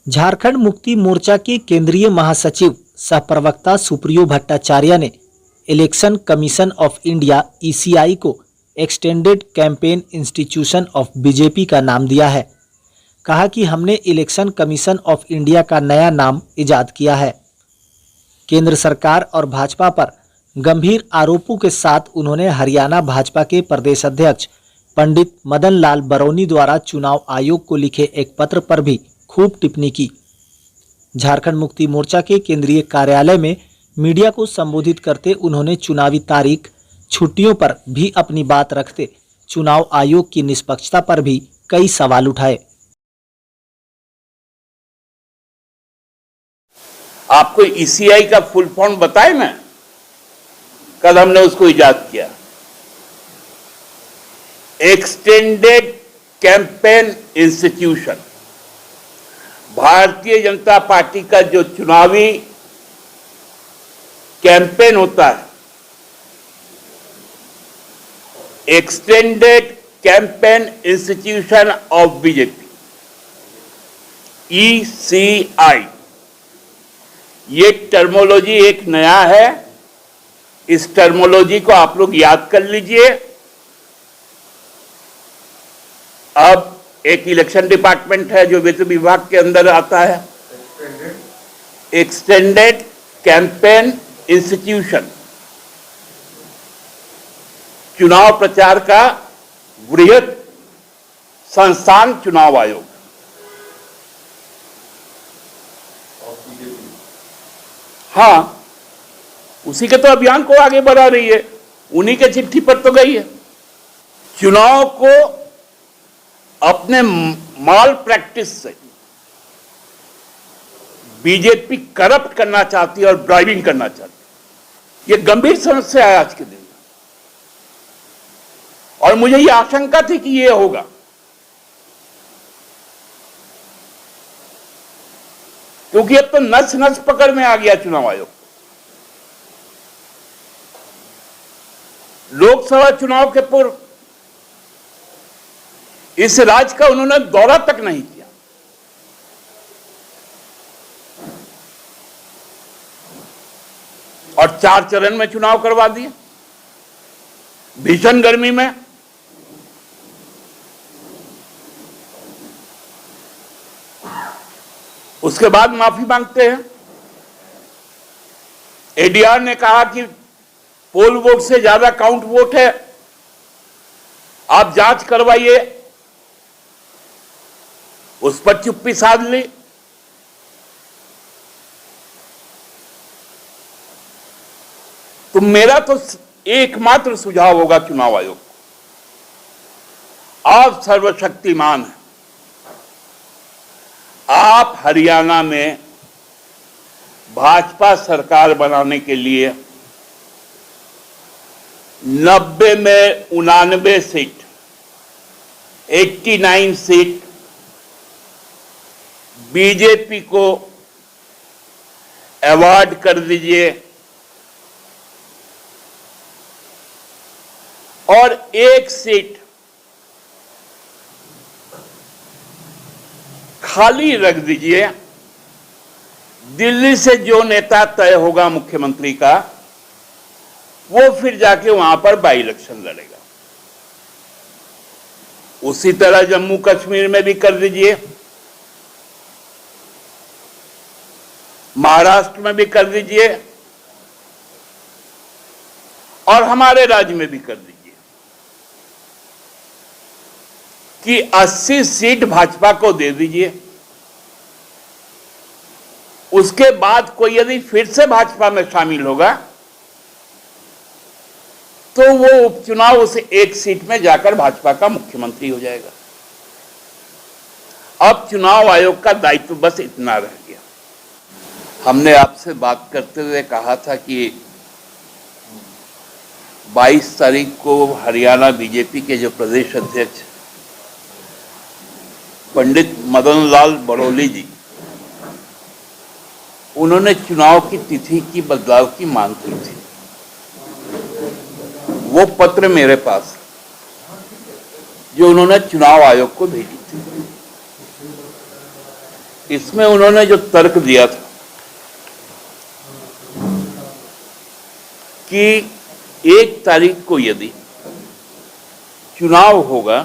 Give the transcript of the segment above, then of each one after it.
झारखंड मुक्ति मोर्चा के केंद्रीय महासचिव सह प्रवक्ता सुप्रियो भट्टाचार्य ने इलेक्शन कमीशन ऑफ इंडिया (ईसीआई) को extended campaign institution of BJP का नाम दिया है। कहा कि हमने इलेक्शन कमीशन ऑफ इंडिया का नया नाम इजाद किया है। केंद्र सरकार और भाजपा पर गंभीर आरोपों के साथ उन्होंने हरियाणा भाजपा के प्रदेश अध्यक्ष पंडित मदन लाल बरौनी द्वारा चुनाव आयोग को लिखे एक पत्र पर भी खूब टिप्पणी की। झारखंड मुक्ति मोर्चा के केंद्रीय कार्यालय में मीडिया को संबोधित करते उन्होंने चुनावी तारीख, छुट्टियों पर भी अपनी बात रखते चुनाव आयोग की निष्पक्षता पर भी कई सवाल उठाए। आपको ईसीआई का फुल फॉर्म बताए मैं, कल हमने उसको इजाद किया। Extended campaign institution. Bharatiya Janata party का जो चुनावी कैंपेन होता है, extended campaign institution of BJP (ECI), ये टर्मोलॉजी एक नया है। इस टर्मोलॉजी को आप लोग याद कर लीजिए। अब एक इलेक्शन डिपार्टमेंट है जो वित्त विभाग के अंदर आता है, एक्सटेंडेड कैंपेन इंस्टीट्यूशन। चुनाव प्रचार का वृहद संस्थान चुनाव आयोग। हाँ, उसी के तो अभियान को आगे बढ़ा रही है, उन्हीं के चिट्ठी पर तो गई है। चुनाव को अपने माल प्रैक्टिस से बीजेपी करप्ट करना चाहती है और ड्राइविंग करना चाहती है। यह गंभीर समस्या है आज के दिन में, और मुझे यह आशंका थी कि यह होगा। क्योंकि अब तो नस नस पकड़ में आ गया चुनाव आयोग। लोकसभा चुनाव के पूर्व इस राज्य का उन्होंने दौरा तक नहीं किया। और 4 चरण में चुनाव करवा दिए, भीषण गर्मी में। उसके बाद माफी मांगते हैं। एडीआर ने कहा कि पोल वोट से ज्यादा काउंट वोट है, आप जांच करवाइए। उस पर चुप्पी साध ली। तो मेरा तो एकमात्र सुझाव होगा चुनाव आयोग को, आप सर्वशक्तिमान हैं। आप हरियाणा में भाजपा सरकार बनाने के लिए 90 में 89 सीट, 89 सीट बीजेपी को अवार्ड कर दीजिए, और 1 सीट खाली रख दीजिए। दिल्ली से जो नेता तय होगा मुख्यमंत्री का, वो फिर जाके वहां पर बाई इलेक्शन लड़ेगा। उसी तरह जम्मू कश्मीर में भी कर दीजिए, महाराष्ट्र में भी कर दीजिए, और हमारे राज्य में भी कर दीजिए कि 80 सीट भाजपा को दे दीजिए। उसके बाद कोई यदि फिर से भाजपा में शामिल होगा तो वो उपचुनाव उस 1 सीट में जाकर भाजपा का मुख्यमंत्री हो जाएगा। अब चुनाव आयोग का दायित्व बस इतना रह गया। हमने आपसे बात करते हुए कहा था कि 22 तारीख को हरियाणा बीजेपी के जो प्रदेश अध्यक्ष पंडित मदन लाल बरौली जी, उन्होंने चुनाव की तिथि की बदलाव की मांग की थी। वो पत्र मेरे पास जो उन्होंने चुनाव आयोग को भेजी थी। इसमें उन्होंने जो तर्क दिया था कि 1 तारीख को यदि चुनाव होगा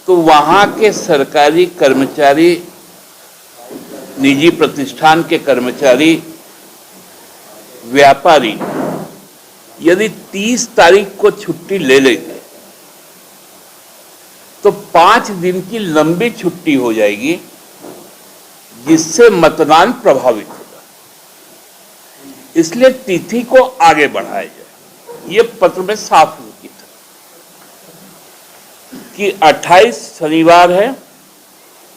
तो वहां के सरकारी कर्मचारी, निजी प्रतिष्ठान के कर्मचारी, व्यापारी यदि 30 तारीख को छुट्टी ले लेंगे तो 5 दिन की लंबी छुट्टी हो जाएगी, जिससे मतदान प्रभावित होगा। इसलिए तिथि को आगे बढ़ाया जाए। ये पत्र में साफ लिखित है कि 28 शनिवार है,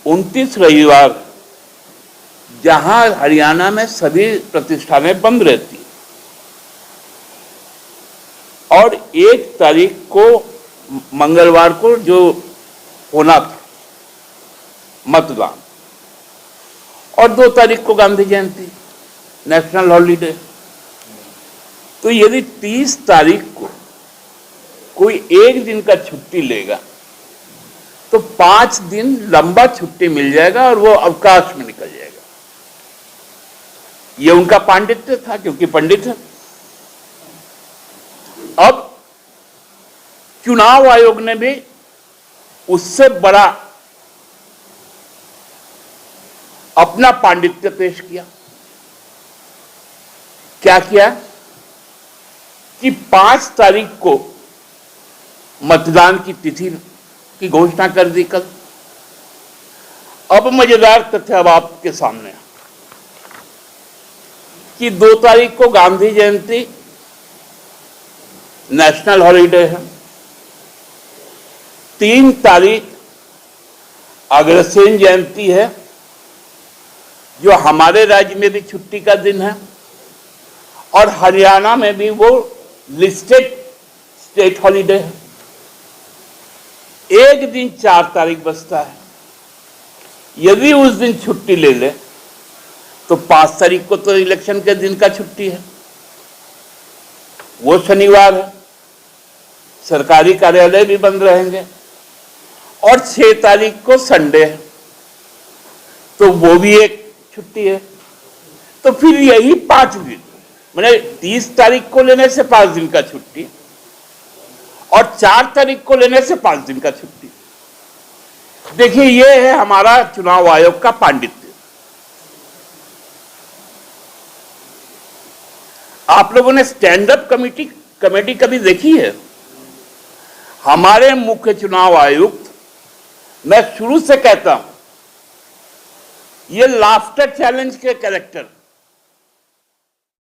29 रविवार है, जहां हरियाणा में सभी प्रतिष्ठानें बंद रहती हैं, और 1 तारीख को मंगलवार को जो होना था मतदान, और 2 तारीख को गांधी जयंती, नेशनल हॉलीडे। तो यदि 30 तारीख को कोई 1 दिन का छुट्टी लेगा तो 5 दिन लंबा छुट्टी मिल जाएगा और वो अवकाश में निकल जाएगा। ये उनका पांडित्य था, क्योंकि पंडित है। अब चुनाव आयोग ने भी उससे बड़ा अपना पांडित्य पेश किया। क्या किया कि 5 तारीख को मतदान की तिथि की घोषणा कर दी कल। अब मजेदार तथ्य अब आपके सामने है कि 2 तारीख को गांधी जयंती, नेशनल हॉलीडे है। 3 तारीख अग्रसेन जयंती है, जो हमारे राज्य में भी छुट्टी का दिन है, और हरियाणा में भी वो लिस्टेड स्टेट हॉलीडे है। 1 दिन 4 तारीख बचता है। यदि उस दिन छुट्टी ले ले तो 5 तारीख को तो इलेक्शन के दिन का छुट्टी है, वो शनिवार है, सरकारी कार्यालय भी बंद रहेंगे, और 6 तारीख को संडे है, तो वो भी एक छुट्टी है। तो फिर यही 5 दिन, मैंने 30 तारीख को लेने से 5 दिन का छुट्टी, और 4 तारीख को लेने से 5 दिन का छुट्टी। देखिए, ये है हमारा चुनाव आयोग का पांडित्य। आप लोगों ने स्टैंड अप कमेटी कभी देखी है? हमारे मुख्य चुनाव आयुक्त, मैं शुरू से कहता हूं, ये लाफ्टर चैलेंज के कैरेक्टर